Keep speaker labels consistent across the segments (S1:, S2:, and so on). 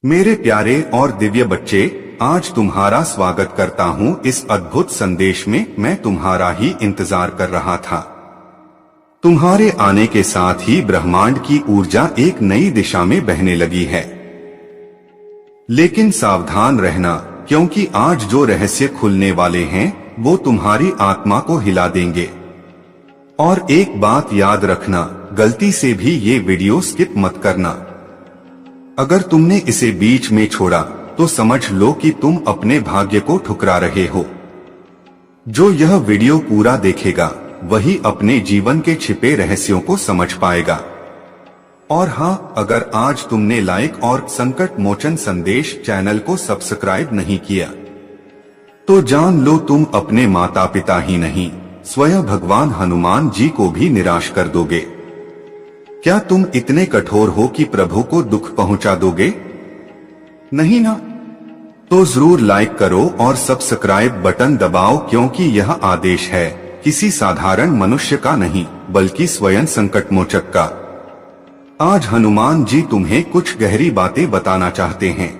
S1: मेरे प्यारे और दिव्य बच्चे, आज तुम्हारा स्वागत करता हूँ इस अद्भुत संदेश में। मैं तुम्हारा ही इंतजार कर रहा था। तुम्हारे आने के साथ ही ब्रह्मांड की ऊर्जा एक नई दिशा में बहने लगी है। लेकिन सावधान रहना, क्योंकि आज जो रहस्य खुलने वाले हैं वो तुम्हारी आत्मा को हिला देंगे। और एक बात याद रखना, गलती से भी ये वीडियो स्किप मत करना। अगर तुमने इसे बीच में छोड़ा तो समझ लो कि तुम अपने भाग्य को ठुकरा रहे हो। जो यह वीडियो पूरा देखेगा वही अपने जीवन के छिपे रहस्यों को समझ पाएगा। और हाँ, अगर आज तुमने लाइक और संकट मोचन संदेश चैनल को सब्सक्राइब नहीं किया तो जान लो तुम अपने माता पिता ही नहीं, स्वयं भगवान हनुमान जी को भी निराश कर दोगे। क्या तुम इतने कठोर हो कि प्रभु को दुख पहुंचा दोगे? नहीं ना? तो जरूर लाइक करो और सब्सक्राइब बटन दबाओ, क्योंकि यह आदेश है किसी साधारण मनुष्य का नहीं, बल्कि स्वयं संकटमोचक का। आज हनुमान जी तुम्हें कुछ गहरी बातें बताना चाहते हैं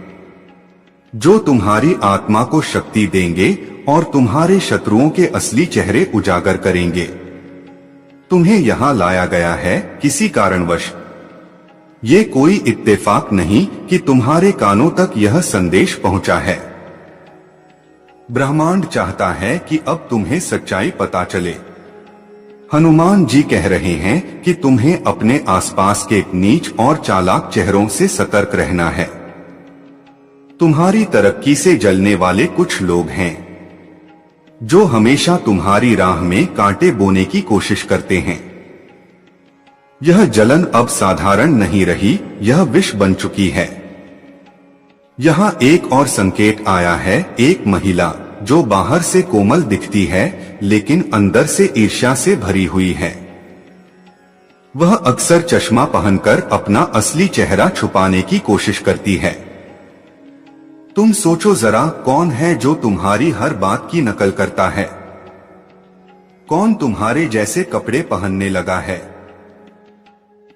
S1: जो तुम्हारी आत्मा को शक्ति देंगे और तुम्हारे शत्रुओं के असली चेहरे उजागर करेंगे। तुम्हें यहाँ लाया गया है किसी कारणवश। ये कोई इत्तेफाक नहीं कि तुम्हारे कानों तक यह संदेश पहुंचा है। ब्रह्मांड चाहता है कि अब तुम्हें सच्चाई पता चले। हनुमान जी कह रहे हैं कि तुम्हें अपने आसपास के नीच और चालाक चेहरों से सतर्क रहना है। तुम्हारी तरक्की से जलने वाले कुछ लोग हैं जो हमेशा तुम्हारी राह में कांटे बोने की कोशिश करते हैं। यह जलन अब साधारण नहीं रही, यह विष बन चुकी है। यहाँ एक और संकेत आया है। एक महिला जो बाहर से कोमल दिखती है लेकिन अंदर से ईर्ष्या से भरी हुई है। वह अक्सर चश्मा पहनकर अपना असली चेहरा छुपाने की कोशिश करती है। तुम सोचो जरा, कौन है जो तुम्हारी हर बात की नकल करता है? कौन तुम्हारे जैसे कपड़े पहनने लगा है?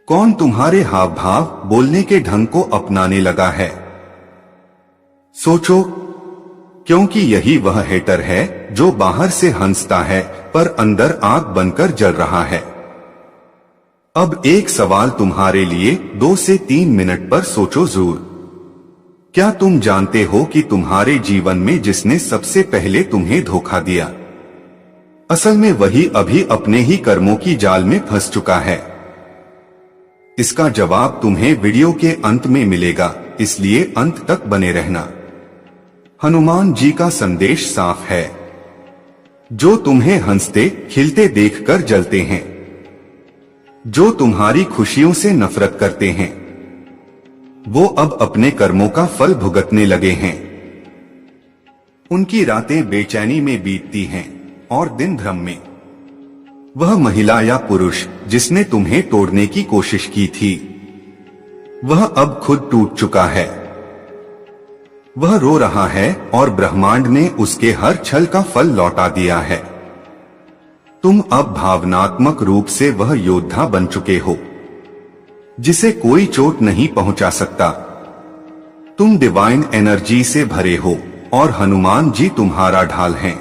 S1: कौन तुम्हारे हाव भाव, बोलने के ढंग को अपनाने लगा है? सोचो, क्योंकि यही वह हेटर है जो बाहर से हंसता है पर अंदर आग बनकर जल रहा है। अब एक सवाल तुम्हारे लिए, 2 से 3 मिनट पर सोचो जरूर। क्या तुम जानते हो कि तुम्हारे जीवन में जिसने सबसे पहले तुम्हें धोखा दिया, असल में वही अभी अपने ही कर्मों की जाल में फंस चुका है? इसका जवाब तुम्हें वीडियो के अंत में मिलेगा, इसलिए अंत तक बने रहना। हनुमान जी का संदेश साफ है। जो तुम्हें हंसते खिलते देखकर जलते हैं, जो तुम्हारी खुशियों से नफरत करते हैं, वो अब अपने कर्मों का फल भुगतने लगे हैं। उनकी रातें बेचैनी में बीतती हैं और दिन भ्रम में। वह महिला या पुरुष जिसने तुम्हें तोड़ने की कोशिश की थी, वह अब खुद टूट चुका है। वह रो रहा है और ब्रह्मांड ने उसके हर छल का फल लौटा दिया है। तुम अब भावनात्मक रूप से वह योद्धा बन चुके हो जिसे कोई चोट नहीं पहुंचा सकता। तुम डिवाइन एनर्जी से भरे हो और हनुमान जी तुम्हारा ढाल हैं।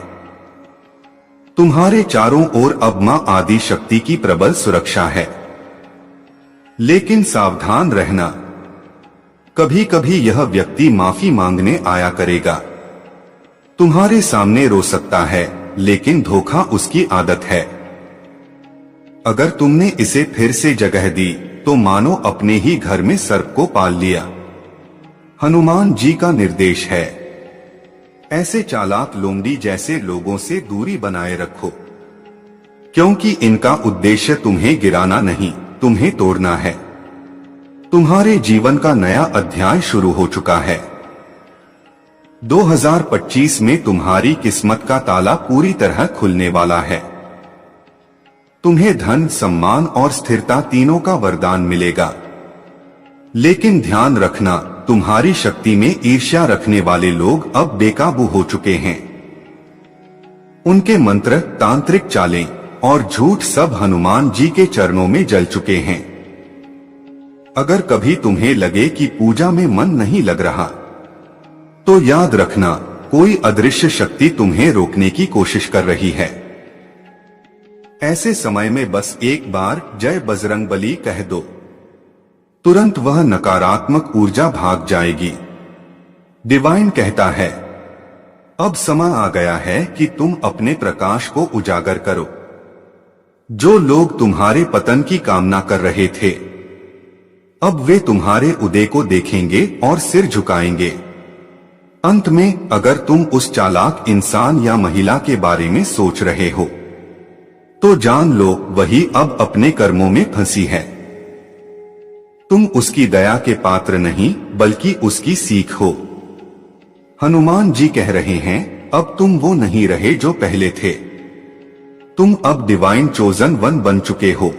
S1: तुम्हारे चारों ओर अब मां आदि शक्ति की प्रबल सुरक्षा है। लेकिन सावधान रहना, कभी कभी यह व्यक्ति माफी मांगने आया करेगा। तुम्हारे सामने रो सकता है, लेकिन धोखा उसकी आदत है। अगर तुमने इसे फिर से जगह दी तो मानो अपने ही घर में सर्प को पाल लिया। हनुमान जी का निर्देश है, ऐसे चालाक लोमड़ी जैसे लोगों से दूरी बनाए रखो, क्योंकि इनका उद्देश्य तुम्हें गिराना नहीं, तुम्हें तोड़ना है। तुम्हारे जीवन का नया अध्याय शुरू हो चुका है। 2025 में तुम्हारी किस्मत का ताला पूरी तरह खुलने वाला है। तुम्हें धन, सम्मान और स्थिरता तीनों का वरदान मिलेगा। लेकिन ध्यान रखना, तुम्हारी शक्ति में ईर्ष्या रखने वाले लोग अब बेकाबू हो चुके हैं। उनके मंत्र, तांत्रिक चालें और झूठ सब हनुमान जी के चरणों में जल चुके हैं। अगर कभी तुम्हें लगे कि पूजा में मन नहीं लग रहा, तो याद रखना कोई अदृश्य शक्ति तुम्हें रोकने की कोशिश कर रही है। ऐसे समय में बस एक बार जय बजरंगबली कह दो, तुरंत वह नकारात्मक ऊर्जा भाग जाएगी। डिवाइन कहता है, अब समय आ गया है कि तुम अपने प्रकाश को उजागर करो। जो लोग तुम्हारे पतन की कामना कर रहे थे, अब वे तुम्हारे उदय को देखेंगे और सिर झुकाएंगे। अंत में अगर तुम उस चालाक इंसान या महिला के बारे में सोच रहे हो, तो जान लो वही अब अपने कर्मों में फंसी है। तुम उसकी दया के पात्र नहीं बल्कि उसकी सीख हो। हनुमान जी कह रहे हैं, अब तुम वो नहीं रहे जो पहले थे। तुम अब डिवाइन चोजन वन बन चुके हो,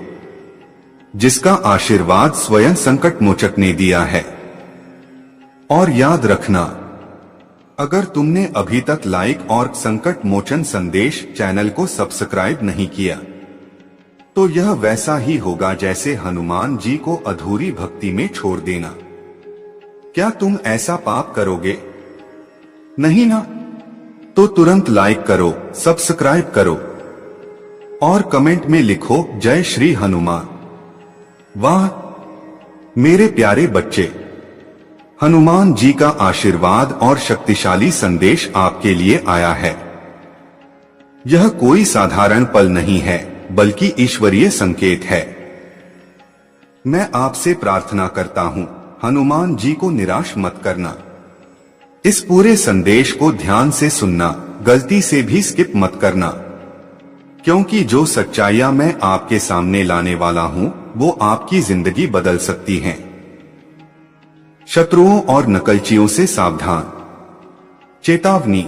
S1: जिसका आशीर्वाद स्वयं संकट मोचक ने दिया है। और याद रखना, अगर तुमने अभी तक लाइक और संकट मोचन संदेश चैनल को सब्सक्राइब नहीं किया, तो यह वैसा ही होगा जैसे हनुमान जी को अधूरी भक्ति में छोड़ देना। क्या तुम ऐसा पाप करोगे? नहीं ना? तो तुरंत लाइक करो, सब्सक्राइब करो और कमेंट में लिखो जय श्री हनुमान। वाह मेरे प्यारे बच्चे, हनुमान जी का आशीर्वाद और शक्तिशाली संदेश आपके लिए आया है। यह कोई साधारण पल नहीं है बल्कि ईश्वरीय संकेत है। मैं आपसे प्रार्थना करता हूं, हनुमान जी को निराश मत करना। इस पूरे संदेश को ध्यान से सुनना, गलती से भी स्किप मत करना, क्योंकि जो सच्चाइयां मैं आपके सामने लाने वाला हूं वो आपकी जिंदगी बदल सकती हैं। शत्रुओं और नकलचियों से सावधान। चेतावनी,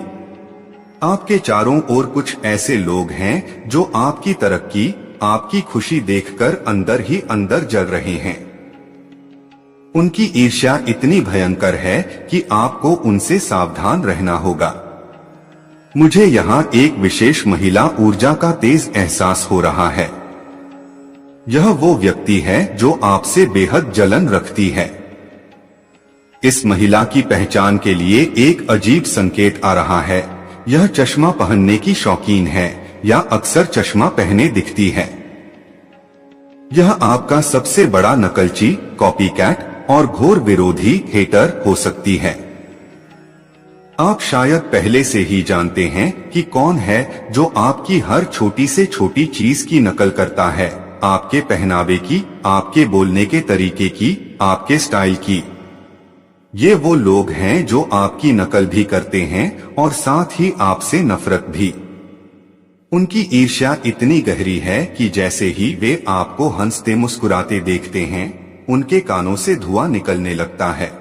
S1: आपके चारों ओर कुछ ऐसे लोग हैं जो आपकी तरक्की, आपकी खुशी देखकर अंदर ही अंदर जल रहे हैं। उनकी ईर्ष्या इतनी भयंकर है कि आपको उनसे सावधान रहना होगा। मुझे यहाँ एक विशेष महिला ऊर्जा का तेज एहसास हो रहा है। यह वो व्यक्ति है जो आपसे बेहद जलन रखती है। इस महिला की पहचान के लिए एक अजीब संकेत आ रहा है। यह चश्मा पहनने की शौकीन है या अक्सर चश्मा पहने दिखती है। यह आपका सबसे बड़ा नकलची, कॉपीकैट और घोर विरोधी हेटर हो सकती है। आप शायद पहले से ही जानते हैं कि कौन है जो आपकी हर छोटी से छोटी चीज की नकल करता है, आपके पहनावे की, आपके बोलने के तरीके की, आपके स्टाइल की। ये वो लोग हैं जो आपकी नकल भी करते हैं और साथ ही आपसे नफरत भी। उनकी ईर्ष्या इतनी गहरी है कि जैसे ही वे आपको हंसते मुस्कुराते देखते हैं, उनके कानों से धुआं निकलने लगता है।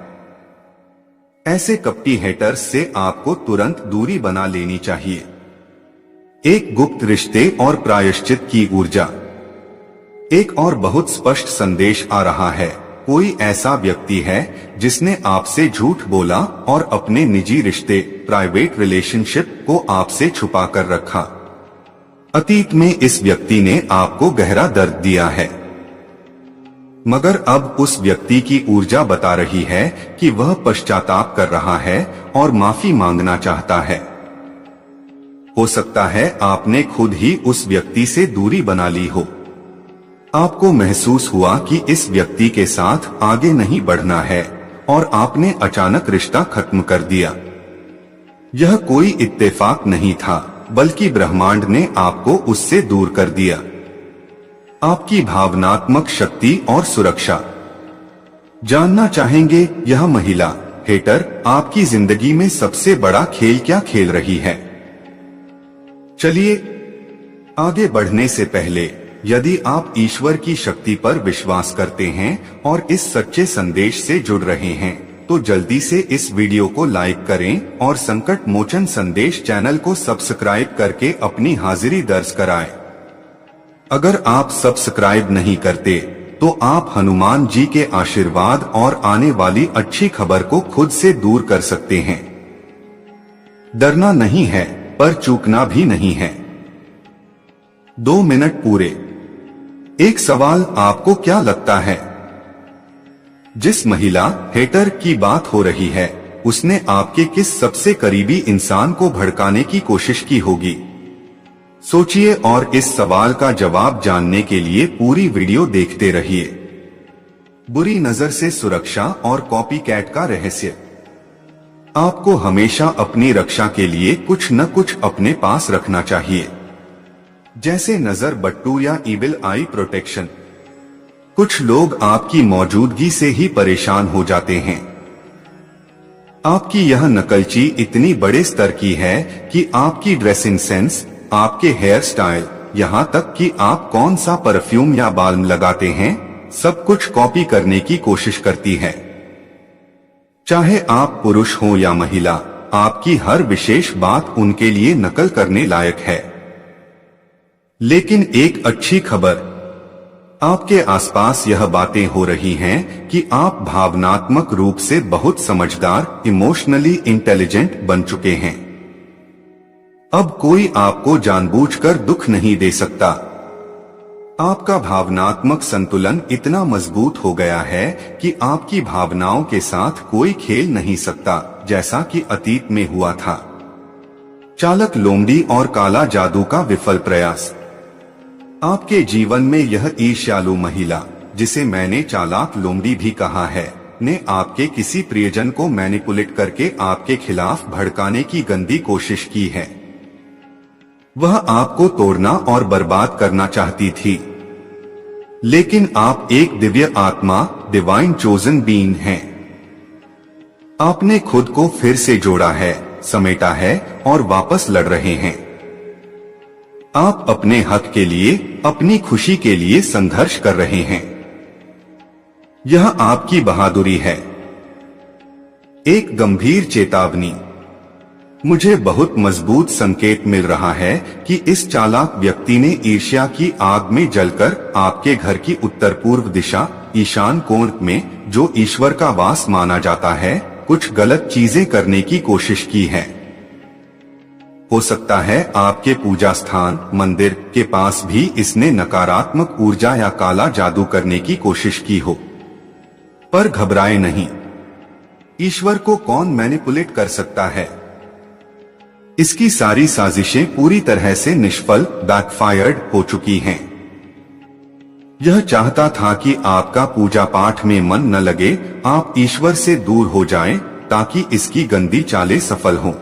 S1: ऐसे कपटी हेटर्स से आपको तुरंत दूरी बना लेनी चाहिए। एक गुप्त रिश्ते और प्रायश्चित की ऊर्जा। एक और बहुत स्पष्ट संदेश आ रहा है। कोई ऐसा व्यक्ति है जिसने आपसे झूठ बोला और अपने निजी रिश्ते, प्राइवेट रिलेशनशिप को आपसे छुपा कर रखा। अतीत में इस व्यक्ति ने आपको गहरा दर्द दिया है, मगर अब उस व्यक्ति की ऊर्जा बता रही है कि वह पश्चाताप कर रहा है और माफी मांगना चाहता है। हो सकता है आपने खुद ही उस व्यक्ति से दूरी बना ली हो। आपको महसूस हुआ कि इस व्यक्ति के साथ आगे नहीं बढ़ना है और आपने अचानक रिश्ता खत्म कर दिया। यह कोई इत्तेफाक नहीं था, बल्कि ब्रह्मांड ने आपको उससे दूर कर दिया। आपकी भावनात्मक शक्ति और सुरक्षा। जानना चाहेंगे यह महिला हेटर आपकी जिंदगी में सबसे बड़ा खेल क्या खेल रही है? चलिए आगे बढ़ने से पहले, यदि आप ईश्वर की शक्ति पर विश्वास करते हैं और इस सच्चे संदेश से जुड़ रहे हैं, तो जल्दी से इस वीडियो को लाइक करें और संकट मोचन संदेश चैनल को सब्सक्राइब करके अपनी हाजिरी दर्ज कराएं। अगर आप सब्सक्राइब नहीं करते तो आप हनुमान जी के आशीर्वाद और आने वाली अच्छी खबर को खुद से दूर कर सकते हैं। डरना नहीं है, पर चूकना भी नहीं है। 2 मिनट पूरे। एक सवाल, आपको क्या लगता है जिस महिला हेटर की बात हो रही है, उसने आपके किस सबसे करीबी इंसान को भड़काने की कोशिश की होगी? सोचिए और इस सवाल का जवाब जानने के लिए पूरी वीडियो देखते रहिए। बुरी नजर से सुरक्षा और कॉपीकैट का रहस्य। आपको हमेशा अपनी रक्षा के लिए कुछ न कुछ अपने पास रखना चाहिए, जैसे नजर बट्टू या इविल आई प्रोटेक्शन। कुछ लोग आपकी मौजूदगी से ही परेशान हो जाते हैं। आपकी यह नकलची इतनी बड़े स्तर की है कि आपकी ड्रेसिंग सेंस, आपके हेयर स्टाइल, यहाँ तक कि आप कौन सा परफ्यूम या बाल्म लगाते हैं, सब कुछ कॉपी करने की कोशिश करती है। चाहे आप पुरुष हो या महिला, आपकी हर विशेष बात उनके लिए नकल करने लायक है। लेकिन एक अच्छी खबर, आपके आसपास यह बातें हो रही हैं कि आप भावनात्मक रूप से बहुत समझदार, इमोशनली इंटेलिजेंट बन चुके हैं। अब कोई आपको जानबूझकर दुख नहीं दे सकता। आपका भावनात्मक संतुलन इतना मजबूत हो गया है कि आपकी भावनाओं के साथ कोई खेल नहीं सकता, जैसा कि अतीत में हुआ था। चालाक लोमड़ी और काला जादू का विफल प्रयास। आपके जीवन में यह ईर्ष्यालु महिला, जिसे मैंने चालाक लोमड़ी भी कहा है, ने आपके किसी प्रियजन को मैनिपुलेट करके आपके खिलाफ भड़काने की गंदी कोशिश की है। वह आपको तोड़ना और बर्बाद करना चाहती थी, लेकिन आप एक दिव्य आत्मा, डिवाइन चोजन बीइंग हैं। आपने खुद को फिर से जोड़ा है, समेटा है और वापस लड़ रहे हैं। आप अपने हक के लिए, अपनी खुशी के लिए संघर्ष कर रहे हैं। यह आपकी बहादुरी है। एक गंभीर चेतावनी। मुझे बहुत मजबूत संकेत मिल रहा है कि इस चालाक व्यक्ति ने ईर्ष्या की आग में जलकर आपके घर की उत्तर पूर्व दिशा, ईशान कोण में, जो ईश्वर का वास माना जाता है, कुछ गलत चीजें करने की कोशिश की है। हो सकता है आपके पूजा स्थान, मंदिर के पास भी इसने नकारात्मक ऊर्जा या काला जादू करने की कोशिश की हो। पर घबराएं नहीं, ईश्वर को कौन मैनिपुलेट कर सकता है? इसकी सारी साजिशें पूरी तरह से निष्फल, बैकफायर्ड हो चुकी हैं। यह चाहता था कि आपका पूजा पाठ में मन न लगे, आप ईश्वर से दूर हो जाएं, ताकि इसकी गंदी चालें सफल हों।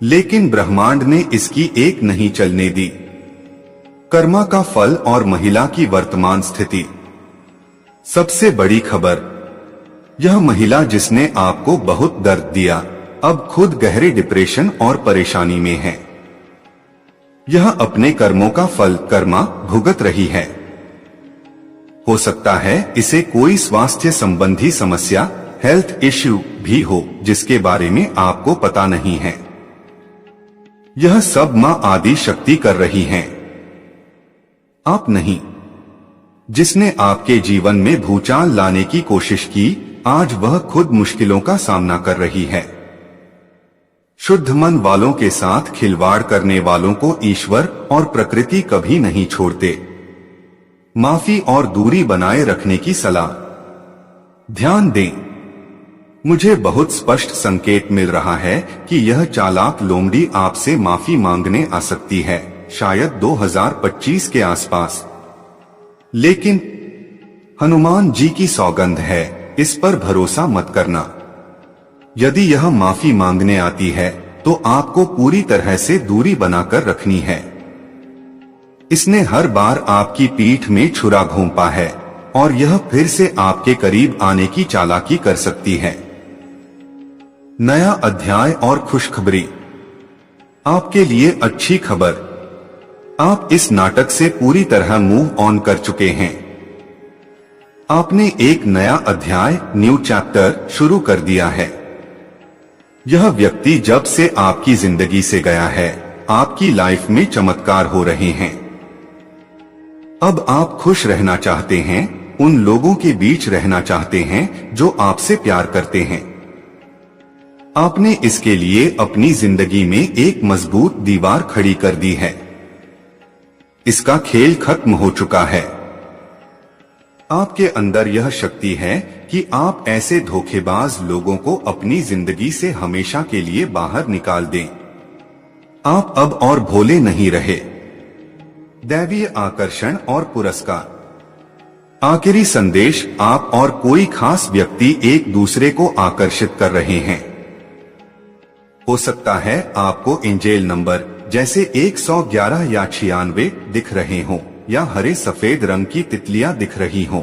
S1: लेकिन ब्रह्मांड ने इसकी एक नहीं चलने दी। कर्मा का फल और महिला की वर्तमान स्थिति। सबसे बड़ी खबर, यह महिला जिसने आपको बहुत दर्द दिया, अब खुद गहरे डिप्रेशन और परेशानी में है। यह अपने कर्मों का फल, कर्मा, भुगत रही है। हो सकता है इसे कोई स्वास्थ्य संबंधी समस्या, हेल्थ इश्यू भी हो, जिसके बारे में आपको पता नहीं है। यह सब मां आदि शक्ति कर रही हैं, आप नहीं। जिसने आपके जीवन में भूचाल लाने की कोशिश की, आज वह खुद मुश्किलों का सामना कर रही है। शुद्ध मन वालों के साथ खिलवाड़ करने वालों को ईश्वर और प्रकृति कभी नहीं छोड़ते। माफी और दूरी बनाए रखने की सलाह। ध्यान दें, मुझे बहुत स्पष्ट संकेत मिल रहा है कि यह चालाक लोमड़ी आपसे माफी मांगने आ सकती है, शायद 2025 के आसपास। लेकिन हनुमान जी की सौगंध है, इस पर भरोसा मत करना। यदि यह माफी मांगने आती है, तो आपको पूरी तरह से दूरी बनाकर रखनी है। इसने हर बार आपकी पीठ में छुरा घोंपा है और यह फिर से आपके करीब आने की चालाकी कर सकती है। नया अध्याय और खुशखबरी। आपके लिए अच्छी खबर, आप इस नाटक से पूरी तरह मूव ऑन कर चुके हैं। आपने एक नया अध्याय, न्यू चैप्टर शुरू कर दिया है। यह व्यक्ति जब से आपकी जिंदगी से गया है, आपकी लाइफ में चमत्कार हो रहे हैं। अब आप खुश रहना चाहते हैं, उन लोगों के बीच रहना चाहते हैं जो आपसे प्यार करते हैं। आपने इसके लिए अपनी जिंदगी में एक मजबूत दीवार खड़ी कर दी है। इसका खेल खत्म हो चुका है। आपके अंदर यह शक्ति है कि आप ऐसे धोखेबाज लोगों को अपनी जिंदगी से हमेशा के लिए बाहर निकाल दें। आप अब और भोले नहीं रहे। दैवीय आकर्षण और पुरस्कार। आखिरी संदेश, आप और कोई खास व्यक्ति एक दूसरे को आकर्षित कर रहे हैं। हो सकता है आपको एंजेल नंबर जैसे 111 या 96 दिख रहे हों, या हरे सफेद रंग की तितलियां दिख रही हों।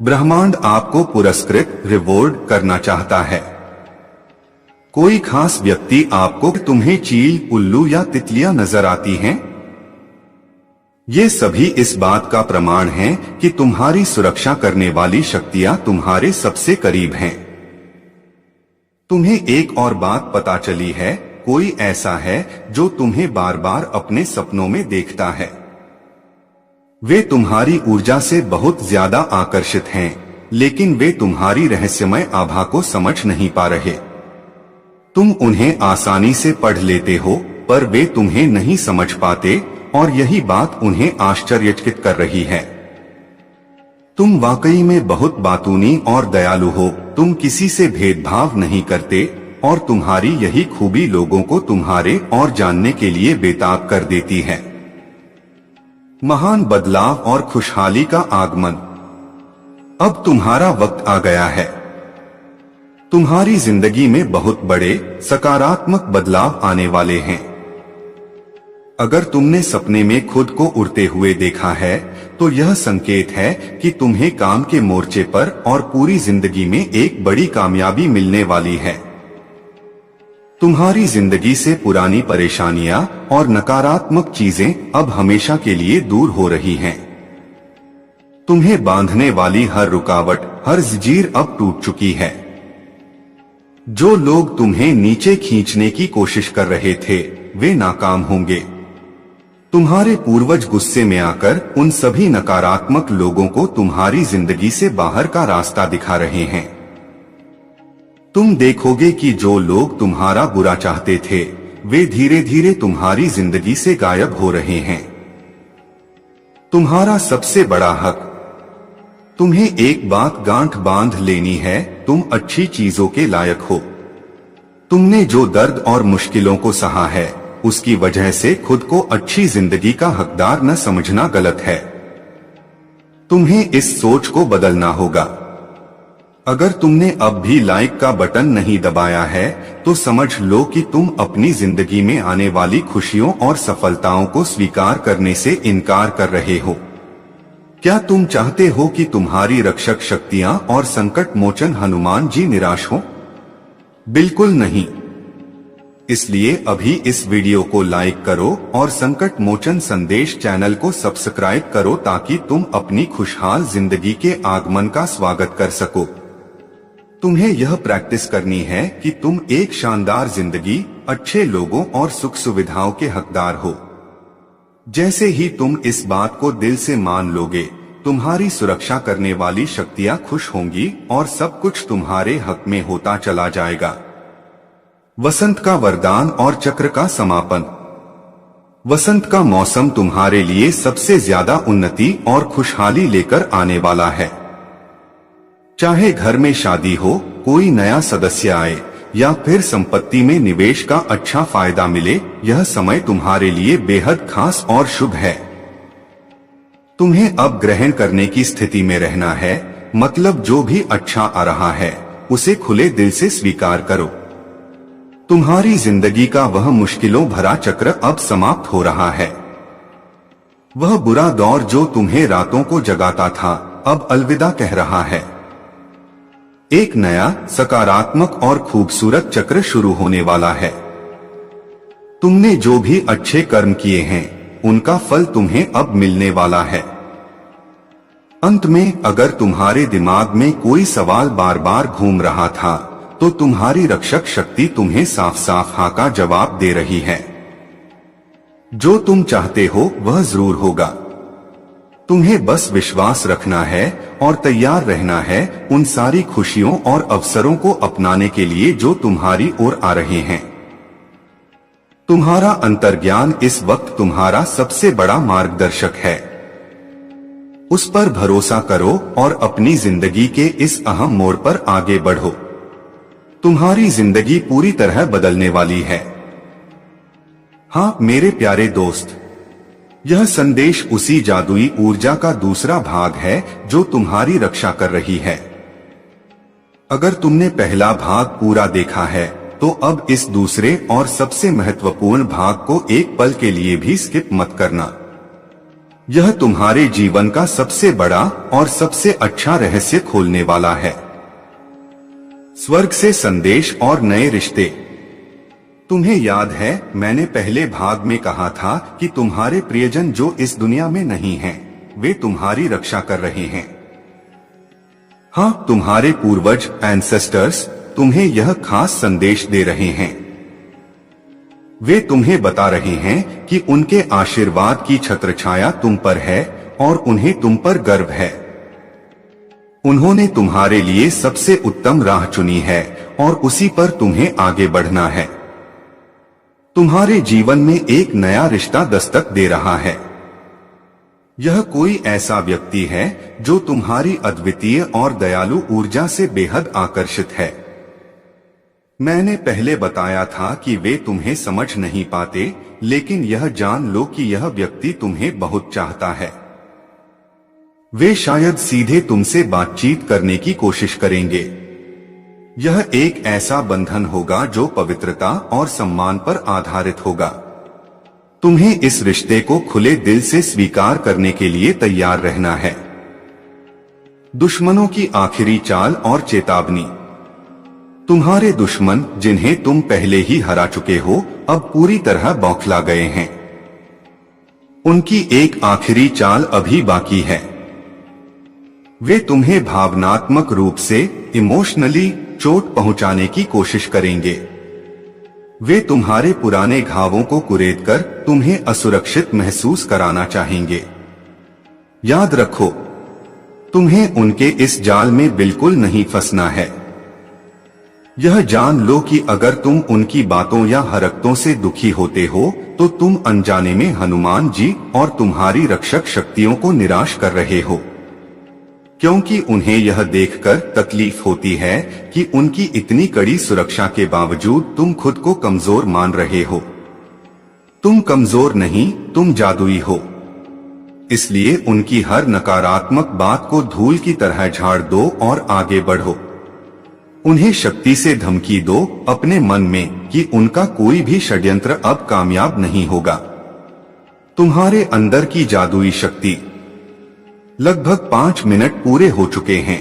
S1: ब्रह्मांड आपको पुरस्कृत रिवॉर्ड करना चाहता है। कोई खास व्यक्ति आपको, तुम्हें चील, उल्लू या तितलियां नजर आती हैं? ये सभी इस बात का प्रमाण हैं कि तुम्हारी सुरक्षा करने वाली शक्तियां तुम्हारे सबसे करीब हैं। तुम्हें एक और बात पता चली है, कोई ऐसा है जो तुम्हें बार बार अपने सपनों में देखता है। वे तुम्हारी ऊर्जा से बहुत ज्यादा आकर्षित हैं, लेकिन वे तुम्हारी रहस्यमय आभा को समझ नहीं पा रहे। तुम उन्हें आसानी से पढ़ लेते हो, पर वे तुम्हें नहीं समझ पाते, और यही बात उन्हें आश्चर्यचकित कर रही है। तुम वाकई में बहुत बातूनी और दयालु हो। तुम किसी से भेदभाव नहीं करते, और तुम्हारी यही खूबी लोगों को तुम्हारे और जानने के लिए बेताब कर देती है। महान बदलाव और खुशहाली का आगमन। अब तुम्हारा वक्त आ गया है। तुम्हारी जिंदगी में बहुत बड़े सकारात्मक बदलाव आने वाले हैं। अगर तुमने सपने में खुद को उड़ते हुए देखा है, तो यह संकेत है कि तुम्हें काम के मोर्चे पर और पूरी जिंदगी में एक बड़ी कामयाबी मिलने वाली है। तुम्हारी जिंदगी से पुरानी परेशानियां और नकारात्मक चीजें अब हमेशा के लिए दूर हो रही हैं। तुम्हें बांधने वाली हर रुकावट, हर जंजीर अब टूट चुकी है। जो लोग तुम्हें नीचे खींचने की कोशिश कर रहे थे, वे नाकाम होंगे। तुम्हारे पूर्वज गुस्से में आकर उन सभी नकारात्मक लोगों को तुम्हारी जिंदगी से बाहर का रास्ता दिखा रहे हैं। तुम देखोगे कि जो लोग तुम्हारा बुरा चाहते थे, वे धीरे धीरे तुम्हारी जिंदगी से गायब हो रहे हैं। तुम्हारा सबसे बड़ा हक। तुम्हें एक बात गांठ बांध लेनी है, तुम अच्छी चीजों के लायक हो। तुमने जो दर्द और मुश्किलों को सहा है, उसकी वजह से खुद को अच्छी जिंदगी का हकदार न समझना गलत है। तुम्हें इस सोच को बदलना होगा। अगर तुमने अब भी लाइक का बटन नहीं दबाया है, तो समझ लो कि तुम अपनी जिंदगी में आने वाली खुशियों और सफलताओं को स्वीकार करने से इनकार कर रहे हो। क्या तुम चाहते हो कि तुम्हारी रक्षक शक्तियां और संकट मोचन हनुमान जी निराश हो? बिल्कुल नहीं। इसलिए अभी इस वीडियो को लाइक करो और संकट मोचन संदेश चैनल को सब्सक्राइब करो, ताकि तुम अपनी खुशहाल जिंदगी के आगमन का स्वागत कर सको। तुम्हें यह प्रैक्टिस करनी है कि तुम एक शानदार जिंदगी, अच्छे लोगों और सुख सुविधाओं के हकदार हो। जैसे ही तुम इस बात को दिल से मान लोगे, तुम्हारी सुरक्षा करने वाली शक्तियां खुश होंगी और सब कुछ तुम्हारे हक में होता चला जाएगा। वसंत का वरदान और चक्र का समापन। वसंत का मौसम तुम्हारे लिए सबसे ज्यादा उन्नति और खुशहाली लेकर आने वाला है। चाहे घर में शादी हो, कोई नया सदस्य आए, या फिर संपत्ति में निवेश का अच्छा फायदा मिले, यह समय तुम्हारे लिए बेहद खास और शुभ है। तुम्हें अब ग्रहण करने की स्थिति में रहना है, मतलब जो भी अच्छा आ रहा है, उसे खुले दिल से स्वीकार करो। तुम्हारी जिंदगी का वह मुश्किलों भरा चक्र अब समाप्त हो रहा है। वह बुरा दौर जो तुम्हें रातों को जगाता था, अब अलविदा कह रहा है। एक नया सकारात्मक और खूबसूरत चक्र शुरू होने वाला है। तुमने जो भी अच्छे कर्म किए हैं, उनका फल तुम्हें अब मिलने वाला है। अंत में, अगर तुम्हारे दिमाग में कोई सवाल बार बार घूम रहा था, तो तुम्हारी रक्षक शक्ति तुम्हें साफ साफ हाँ का जवाब दे रही है। जो तुम चाहते हो वह जरूर होगा। तुम्हें बस विश्वास रखना है और तैयार रहना है उन सारी खुशियों और अवसरों को अपनाने के लिए जो तुम्हारी ओर आ रहे हैं। तुम्हारा अंतर्ज्ञान इस वक्त तुम्हारा सबसे बड़ा मार्गदर्शक है। उस पर भरोसा करो और अपनी जिंदगी के इस अहम मोड़ पर आगे बढ़ो। तुम्हारी जिंदगी पूरी तरह बदलने वाली है। हाँ मेरे प्यारे दोस्त, यह संदेश उसी जादुई ऊर्जा का दूसरा भाग है जो तुम्हारी रक्षा कर रही है। अगर तुमने पहला भाग पूरा देखा है तो अब इस दूसरे और सबसे महत्वपूर्ण भाग को एक पल के लिए भी स्किप मत करना। यह तुम्हारे जीवन का सबसे बड़ा और सबसे अच्छा रहस्य खोलने वाला है। स्वर्ग से संदेश और नए रिश्ते। तुम्हें याद है मैंने पहले भाग में कहा था कि तुम्हारे प्रियजन जो इस दुनिया में नहीं हैं, वे तुम्हारी रक्षा कर रहे हैं। हाँ, तुम्हारे पूर्वज एंसेस्टर्स तुम्हें यह खास संदेश दे रहे हैं। वे तुम्हें बता रहे हैं कि उनके आशीर्वाद की छत्रछाया तुम पर है और उन्हें तुम पर गर्व है। उन्होंने तुम्हारे लिए सबसे उत्तम राह चुनी है और उसी पर तुम्हें आगे बढ़ना है। तुम्हारे जीवन में एक नया रिश्ता दस्तक दे रहा है। यह कोई ऐसा व्यक्ति है जो तुम्हारी अद्वितीय और दयालु ऊर्जा से बेहद आकर्षित है। मैंने पहले बताया था कि वे तुम्हें समझ नहीं पाते, लेकिन यह जान लो कि यह व्यक्ति तुम्हें बहुत चाहता है। वे शायद सीधे तुमसे बातचीत करने की कोशिश करेंगे। यह एक ऐसा बंधन होगा जो पवित्रता और सम्मान पर आधारित होगा। तुम्हें इस रिश्ते को खुले दिल से स्वीकार करने के लिए तैयार रहना है। दुश्मनों की आखिरी चाल और चेतावनी। तुम्हारे दुश्मन जिन्हें तुम पहले ही हरा चुके हो, अब पूरी तरह बौखला गए हैं। उनकी एक आखिरी चाल अभी बाकी है। वे तुम्हें भावनात्मक रूप से इमोशनली चोट पहुंचाने की कोशिश करेंगे। वे तुम्हारे पुराने घावों को कुरेदकर तुम्हें असुरक्षित महसूस कराना चाहेंगे। याद रखो, तुम्हें उनके इस जाल में बिल्कुल नहीं फंसना है। यह जान लो कि अगर तुम उनकी बातों या हरकतों से दुखी होते हो तो तुम अनजाने में हनुमान जी और तुम्हारी रक्षक शक्तियों को निराश कर रहे हो, क्योंकि उन्हें यह देखकर तकलीफ होती है कि उनकी इतनी कड़ी सुरक्षा के बावजूद तुम खुद को कमजोर मान रहे हो। तुम कमजोर नहीं, तुम जादुई हो। इसलिए उनकी हर नकारात्मक बात को धूल की तरह झाड़ दो और आगे बढ़ो। उन्हें शक्ति से धमकी दो अपने मन में कि उनका कोई भी षड्यंत्र अब कामयाब नहीं होगा। तुम्हारे अंदर की जादुई शक्ति। लगभग 5 मिनट पूरे हो चुके हैं।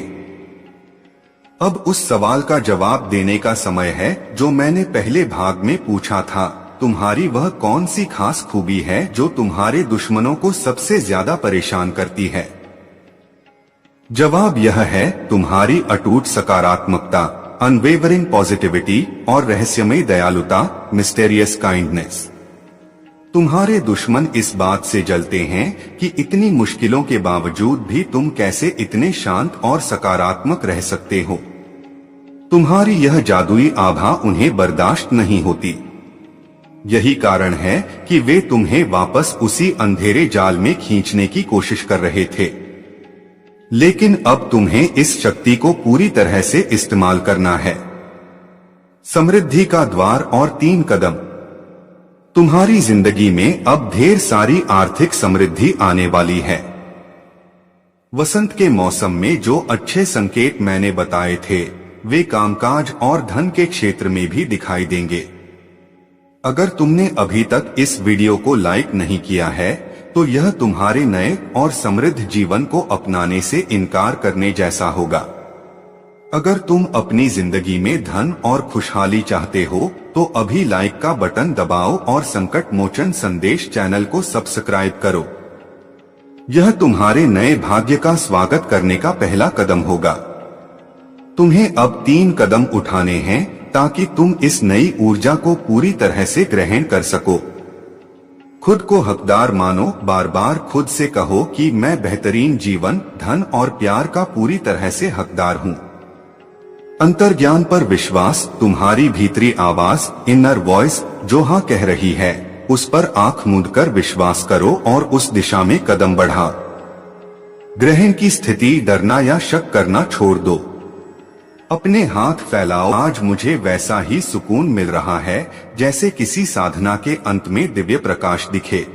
S1: अब उस सवाल का जवाब देने का समय है जो मैंने पहले भाग में पूछा था। तुम्हारी वह कौन सी खास खूबी है जो तुम्हारे दुश्मनों को सबसे ज्यादा परेशान करती है? जवाब यह है तुम्हारी अटूट सकारात्मकता, अनवेवरिंग पॉजिटिविटी और रहस्यमय दयालुता, मिस्टेरियस काइंडनेस। तुम्हारे दुश्मन इस बात से जलते हैं कि इतनी मुश्किलों के बावजूद भी तुम कैसे इतने शांत और सकारात्मक रह सकते हो। तुम्हारी यह जादुई आभा उन्हें बर्दाश्त नहीं होती। यही कारण है कि वे तुम्हें वापस उसी अंधेरे जाल में खींचने की कोशिश कर रहे थे। लेकिन अब तुम्हें इस शक्ति को पूरी तरह से इस्तेमाल करना है। समृद्धि का द्वार और 3 कदम। तुम्हारी जिंदगी में अब ढेर सारी आर्थिक समृद्धि आने वाली है। वसंत के मौसम में जो अच्छे संकेत मैंने बताए थे, वे कामकाज और धन के क्षेत्र में भी दिखाई देंगे। अगर तुमने अभी तक इस वीडियो को लाइक नहीं किया है, तो यह तुम्हारे नए और समृद्ध जीवन को अपनाने से इनकार करने जैसा होगा। अगर तुम अपनी जिंदगी में धन और खुशहाली चाहते हो, तो अभी लाइक का बटन दबाओ और संकट मोचन संदेश चैनल को सब्सक्राइब करो। यह तुम्हारे नए भाग्य का स्वागत करने का पहला कदम होगा। तुम्हें अब 3 कदम उठाने हैं ताकि तुम इस नई ऊर्जा को पूरी तरह से ग्रहण कर सको। खुद को हकदार मानो। बार बार खुद से कहो कि मैं बेहतरीन जीवन, धन और प्यार का पूरी तरह से हकदार हूँ। अंतर्ज्ञान पर विश्वास। तुम्हारी भीतरी आवाज, इनर वॉइस जो हाँ कह रही है, उस पर आंख मूंदकर विश्वास करो और उस दिशा में कदम बढ़ा। ग्रहण की स्थिति, डरना या शक करना छोड़ दो। अपने हाथ फैलाओ। आज मुझे वैसा ही सुकून मिल रहा है जैसे किसी साधना के अंत में दिव्य प्रकाश दिखे।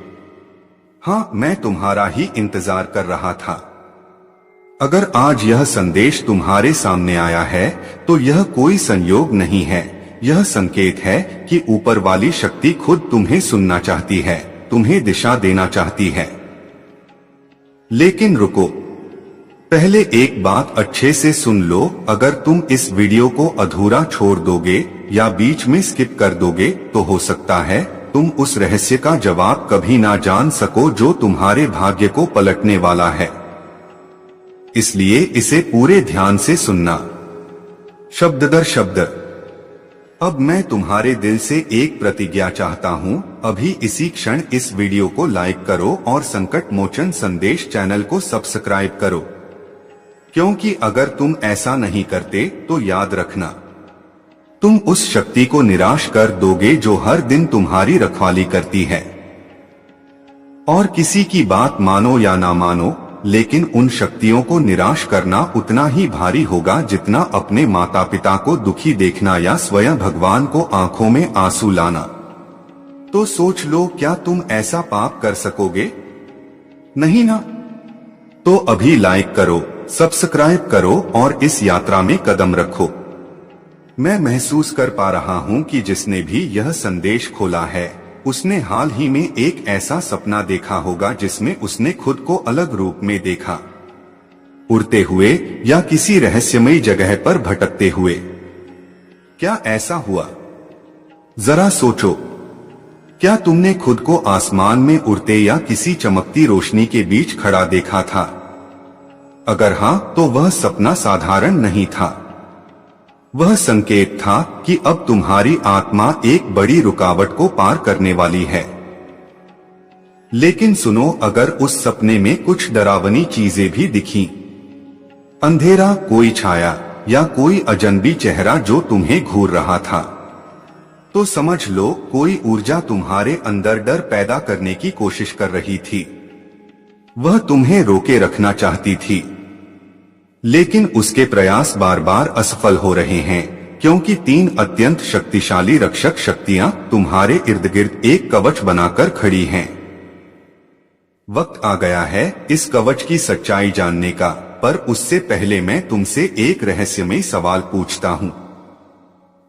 S1: हाँ, मैं तुम्हारा ही इंतजार कर रहा था। अगर आज यह संदेश तुम्हारे सामने आया है तो यह कोई संयोग नहीं है, यह संकेत है कि ऊपर वाली शक्ति खुद तुम्हें सुनना चाहती है, तुम्हें दिशा देना चाहती है। लेकिन रुको, पहले एक बात अच्छे से सुन लो। अगर तुम इस वीडियो को अधूरा छोड़ दोगे या बीच में स्किप कर दोगे तो हो सकता है तुम उस रहस्य का जवाब कभी ना जान सको जो तुम्हारे भाग्य को पलटने वाला है। इसलिए इसे पूरे ध्यान से सुनना, शब्द दर शब्द। अब मैं तुम्हारे दिल से एक प्रतिज्ञा चाहता हूँ। अभी इसी क्षण इस वीडियो को लाइक करो और संकट मोचन संदेश चैनल को सब्सक्राइब करो, क्योंकि अगर तुम ऐसा नहीं करते तो याद रखना, तुम उस शक्ति को निराश कर दोगे जो हर दिन तुम्हारी रखवाली करती है। और किसी की बात मानो या ना मानो, लेकिन उन शक्तियों को निराश करना उतना ही भारी होगा जितना अपने माता पिता को दुखी देखना या स्वयं भगवान को आंखों में आंसू लाना। तो सोच लो, क्या तुम ऐसा पाप कर सकोगे? नहीं ना? तो अभी लाइक करो, सब्सक्राइब करो और इस यात्रा में कदम रखो। मैं महसूस कर पा रहा हूँ कि जिसने भी यह संदेश खोला है उसने हाल ही में एक ऐसा सपना देखा होगा जिसमें उसने खुद को अलग रूप में देखा, उड़ते हुए या किसी रहस्यमयी जगह पर भटकते हुए। क्या ऐसा हुआ? जरा सोचो, क्या तुमने खुद को आसमान में उड़ते या किसी चमकती रोशनी के बीच खड़ा देखा था? अगर हाँ, तो वह सपना साधारण नहीं था। वह संकेत था कि अब तुम्हारी आत्मा एक बड़ी रुकावट को पार करने वाली है। लेकिन सुनो, अगर उस सपने में कुछ डरावनी चीजें भी दिखीं, अंधेरा, कोई छाया या कोई अजनबी चेहरा जो तुम्हें घूर रहा था, तो समझ लो कोई ऊर्जा तुम्हारे अंदर डर पैदा करने की कोशिश कर रही थी। वह तुम्हें रोके रखना चाहती थी, लेकिन उसके प्रयास बार बार असफल हो रहे हैं, क्योंकि 3 अत्यंत शक्तिशाली रक्षक शक्तियां तुम्हारे इर्द गिर्द एक कवच बनाकर खड़ी हैं। वक्त आ गया है इस कवच की सच्चाई जानने का, पर उससे पहले मैं तुमसे एक रहस्यमय सवाल पूछता हूँ।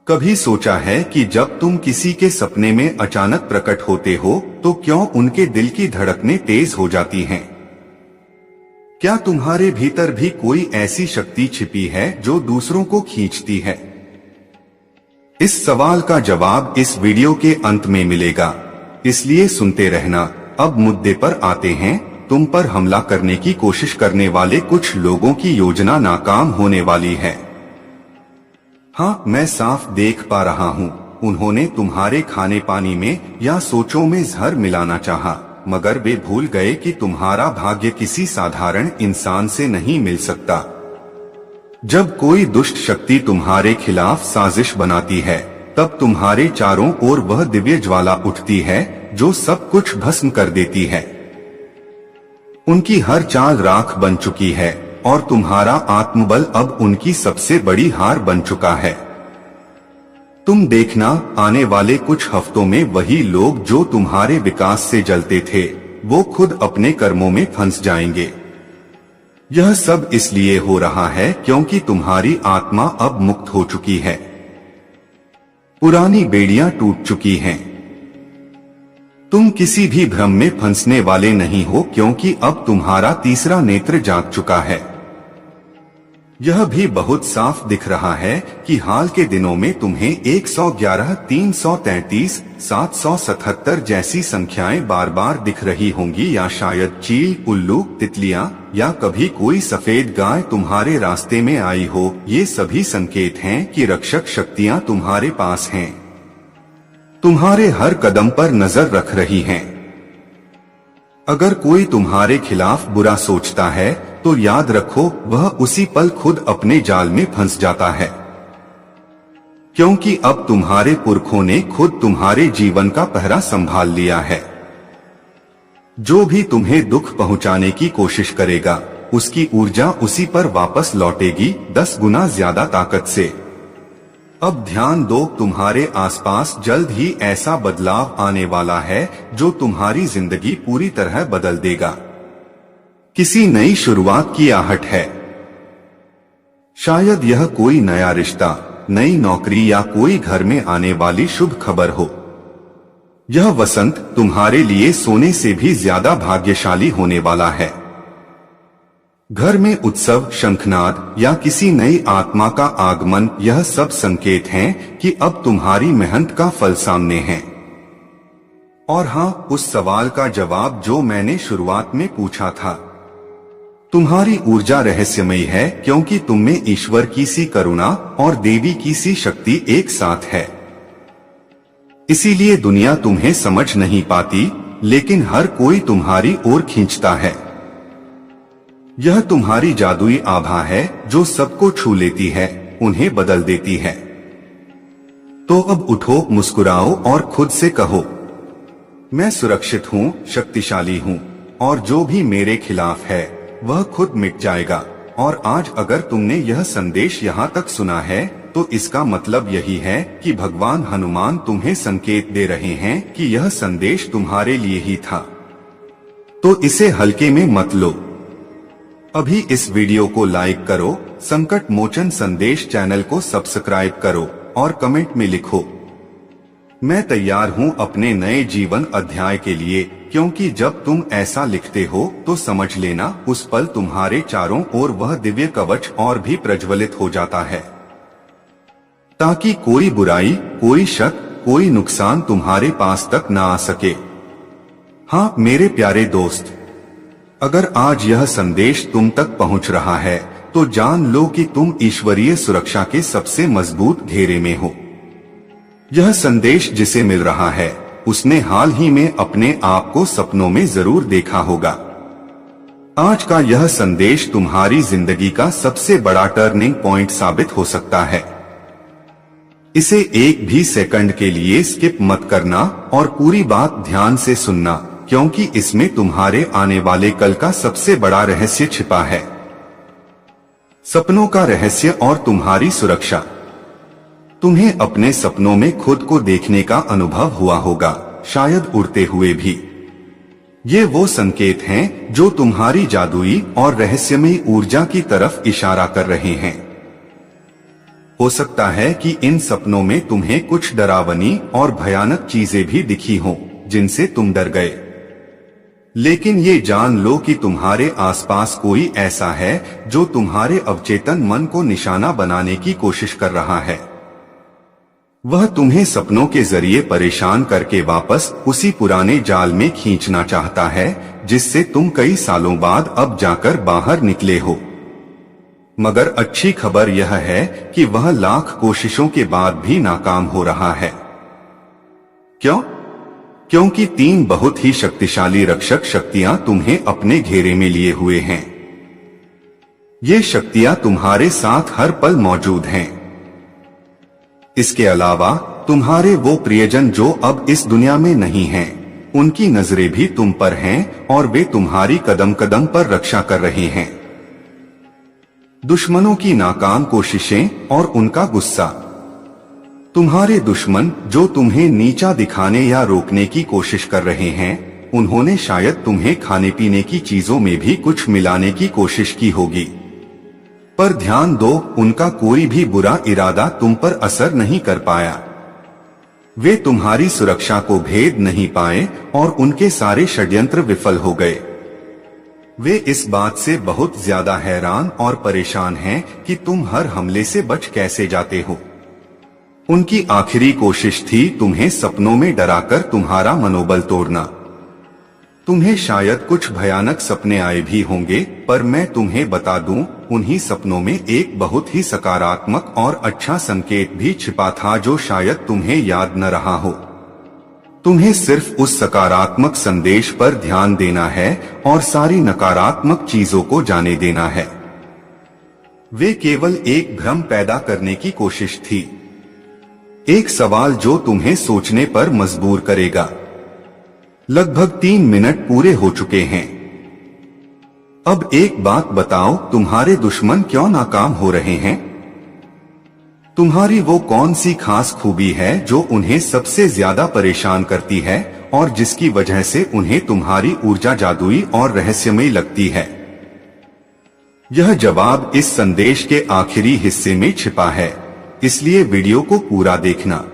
S1: कभी सोचा है कि जब तुम किसी के सपने में अचानक प्रकट होते हो तो क्यों उनके दिल की धड़कनें तेज हो जाती हैं? क्या तुम्हारे भीतर भी कोई ऐसी शक्ति छिपी है जो दूसरों को खींचती है? इस सवाल का जवाब इस वीडियो के अंत में मिलेगा, इसलिए सुनते रहना। अब मुद्दे पर आते हैं। तुम पर हमला करने की कोशिश करने वाले कुछ लोगों की योजना नाकाम होने वाली है। हाँ, मैं साफ देख पा रहा हूँ। उन्होंने तुम्हारे खाने पानी में या सोचों में जहर मिलाना चाहा, मगर वे भूल गए कि तुम्हारा भाग्य किसी साधारण इंसान से नहीं मिल सकता। जब कोई दुष्ट शक्ति तुम्हारे खिलाफ साजिश बनाती है, तब तुम्हारे चारों ओर वह दिव्य ज्वाला उठती है जो सब कुछ भस्म कर देती है। उनकी हर चाल राख बन चुकी है और तुम्हारा आत्मबल अब उनकी सबसे बड़ी हार बन चुका है। तुम देखना, आने वाले कुछ हफ्तों में वही लोग जो तुम्हारे विकास से जलते थे, वो खुद अपने कर्मों में फंस जाएंगे। यह सब इसलिए हो रहा है क्योंकि तुम्हारी आत्मा अब मुक्त हो चुकी है। पुरानी बेड़ियां टूट चुकी हैं। तुम किसी भी भ्रम में फंसने वाले नहीं हो, क्योंकि अब तुम्हारा तीसरा नेत्र जाग चुका है। यह भी बहुत साफ दिख रहा है कि हाल के दिनों में तुम्हें 111, 333, 777 जैसी संख्याएं बार बार दिख रही होंगी, या शायद चील, उल्लू, तितलियां या कभी कोई सफेद गाय तुम्हारे रास्ते में आई हो। ये सभी संकेत हैं कि रक्षक शक्तियां तुम्हारे पास हैं, तुम्हारे हर कदम पर नजर रख रही हैं। अगर कोई तुम्हारे खिलाफ बुरा सोचता है तो याद रखो, वह उसी पल खुद अपने जाल में फंस जाता है, क्योंकि अब तुम्हारे पुरखों ने खुद तुम्हारे जीवन का पहरा संभाल लिया है। जो भी तुम्हें दुख पहुंचाने की कोशिश करेगा, उसकी ऊर्जा उसी पर वापस लौटेगी 10 गुना ज्यादा ताकत से। अब ध्यान दो, तुम्हारे आसपास जल्द ही ऐसा बदलाव आने वाला है जो तुम्हारी जिंदगी पूरी तरह बदल देगा। किसी नई शुरुआत की आहट है। शायद यह कोई नया रिश्ता, नई नौकरी या कोई घर में आने वाली शुभ खबर हो। यह वसंत तुम्हारे लिए सोने से भी ज्यादा भाग्यशाली होने वाला है। घर में उत्सव, शंखनाद या किसी नई आत्मा का आगमन, यह सब संकेत हैं कि अब तुम्हारी मेहनत का फल सामने है। और हाँ, उस सवाल का जवाब जो मैंने शुरुआत में पूछा था, तुम्हारी ऊर्जा रहस्यमयी है क्योंकि तुममें ईश्वर की सी करुणा और देवी की सी शक्ति एक साथ है। इसीलिए दुनिया तुम्हें समझ नहीं पाती, लेकिन हर कोई तुम्हारी ओर खींचता है। यह तुम्हारी जादुई आभा है जो सबको छू लेती है, उन्हें बदल देती है। तो अब उठो, मुस्कुराओ और खुद से कहो, मैं सुरक्षित हूँ, शक्तिशाली हूँ, और जो भी मेरे खिलाफ है वह खुद मिट जाएगा। और आज अगर तुमने यह संदेश यहाँ तक सुना है तो इसका मतलब यही है कि भगवान हनुमान तुम्हें संकेत दे रहे हैं कि यह संदेश तुम्हारे लिए ही था। तो इसे हल्के में मत लो। अभी इस वीडियो को लाइक करो, संकट मोचन संदेश चैनल को सब्सक्राइब करो और कमेंट में लिखो, मैं तैयार हूँ अपने नए जीवन अध्याय के लिए। क्योंकि जब तुम ऐसा लिखते हो तो समझ लेना उस पल तुम्हारे चारों ओर वह दिव्य कवच और भी प्रज्वलित हो जाता है, ताकि कोई बुराई, कोई शक, कोई नुकसान तुम्हारे पास तक ना आ सके। हाँ मेरे प्यारे दोस्त, अगर आज यह संदेश तुम तक पहुंच रहा है तो जान लो कि तुम ईश्वरीय सुरक्षा के सबसे मजबूत घेरे में हो। यह संदेश जिसे मिल रहा है उसने हाल ही में अपने आप को सपनों में जरूर देखा होगा। आज का यह संदेश तुम्हारी जिंदगी का सबसे बड़ा टर्निंग पॉइंट साबित हो सकता है। इसे एक भी सेकंड के लिए स्किप मत करना और पूरी बात ध्यान से सुनना, क्योंकि इसमें तुम्हारे आने वाले कल का सबसे बड़ा रहस्य छिपा है। सपनों का रहस्य और तुम्हारी सुरक्षा। तुम्हें अपने सपनों में खुद को देखने का अनुभव हुआ होगा, शायद उड़ते हुए भी। ये वो संकेत हैं जो तुम्हारी जादुई और रहस्यमयी ऊर्जा की तरफ इशारा कर रहे हैं। हो सकता है कि इन सपनों में तुम्हें कुछ डरावनी और भयानक चीजें भी दिखी हों, जिनसे तुम डर गए। लेकिन ये जान लो कि तुम्हारे आसपास कोई ऐसा है जो तुम्हारे अवचेतन मन को निशाना बनाने की कोशिश कर रहा है। वह तुम्हें सपनों के जरिए परेशान करके वापस उसी पुराने जाल में खींचना चाहता है जिससे तुम कई सालों बाद अब जाकर बाहर निकले हो। मगर अच्छी खबर यह है कि वह लाख कोशिशों के बाद भी नाकाम हो रहा है। क्यों? क्योंकि 3 बहुत ही शक्तिशाली रक्षक शक्तियां तुम्हें अपने घेरे में लिए हुए हैं। ये शक्तियां तुम्हारे साथ हर पल मौजूद हैं। इसके अलावा तुम्हारे वो प्रियजन जो अब इस दुनिया में नहीं हैं, उनकी नजरें भी तुम पर हैं और वे तुम्हारी कदम कदम पर रक्षा कर रहे हैं। दुश्मनों की नाकाम कोशिशें और उनका गुस्सा। तुम्हारे दुश्मन जो तुम्हें नीचा दिखाने या रोकने की कोशिश कर रहे हैं, उन्होंने शायद तुम्हें खाने पीने की चीजों में भी कुछ मिलाने की कोशिश की होगी। पर ध्यान दो, उनका कोई भी बुरा इरादा तुम पर असर नहीं कर पाया। वे तुम्हारी सुरक्षा को भेद नहीं पाए और उनके सारे षड्यंत्र विफल हो गए। वे इस बात से बहुत ज्यादा हैरान और परेशान हैं कि तुम हर हमले से बच कैसे जाते हो। उनकी आखिरी कोशिश थी तुम्हें सपनों में डराकर तुम्हारा मनोबल तोड़ना। तुम्हें शायद कुछ भयानक सपने आए भी होंगे, पर मैं तुम्हें बता दूं, उन्हीं सपनों में एक बहुत ही सकारात्मक और अच्छा संकेत भी छिपा था जो शायद तुम्हें याद न रहा हो। तुम्हें सिर्फ उस सकारात्मक संदेश पर ध्यान देना है और सारी नकारात्मक चीजों को जाने देना है। वे केवल एक भ्रम पैदा करने की कोशिश थी, एक सवाल जो तुम्हें सोचने पर मजबूर करेगा। लगभग 3 मिनट पूरे हो चुके हैं। अब एक बात बताओ, तुम्हारे दुश्मन क्यों नाकाम हो रहे हैं? तुम्हारी वो कौन सी खास खूबी है जो उन्हें सबसे ज्यादा परेशान करती है और जिसकी वजह से उन्हें तुम्हारी ऊर्जा जादुई और रहस्यमयी लगती है? यह जवाब इस संदेश के आखिरी हिस्से में छिपा है, इसलिए वीडियो को पूरा देखना।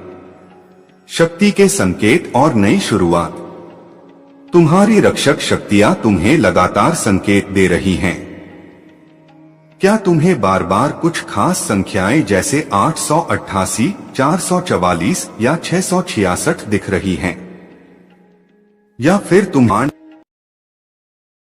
S1: शक्ति के संकेत और नई शुरुआत। तुम्हारी रक्षक शक्तियां तुम्हें लगातार संकेत दे रही हैं। क्या तुम्हें बार बार कुछ खास संख्याएं जैसे 888, 444 या 666 दिख रही हैं? या फिर तुम्हारे